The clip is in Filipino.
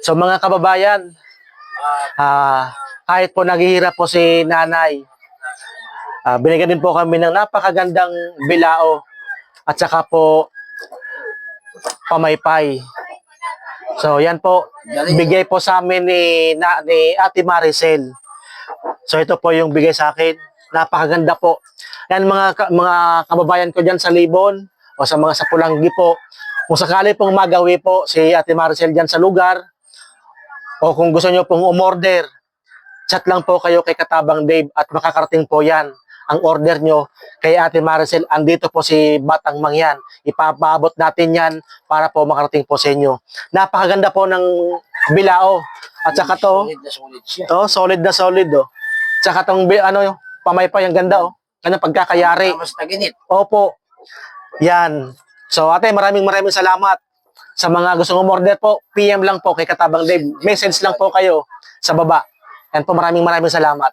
So mga kababayan, kahit po naghihirap po si nanay, binigyan din po kami ng napakagandang bilao at saka po pamaypay. So yan po, bigay po sa amin ni Ate Maricel. So ito po yung bigay sa akin. Napakaganda po. Yan mga kababayan ko diyan sa Libon o sa mga sa Pulanggi po. Kung sakali pong magawi po si Ate Maricel diyan sa lugar o kung gusto niyo pong umorder, chat lang po kayo kay Katabang Dave at makakarating po yan. Ang order nyo kay Ate Maricel, andito po si Batang Mangyan. Ipapaabot natin yan para po makarating po sa inyo. Napakaganda po ng bilao. At saka to, Solid na solid siya. solid na solid oh. Tsaka tong pamaypay ang ganda oh. Ano pagkakayari. Mas taginit. Opo. Yan. So ate, maraming salamat. Sa mga gustong umorder po, PM lang po kay Katabang Dave. Message lang po kayo sa baba. Yan po, maraming salamat.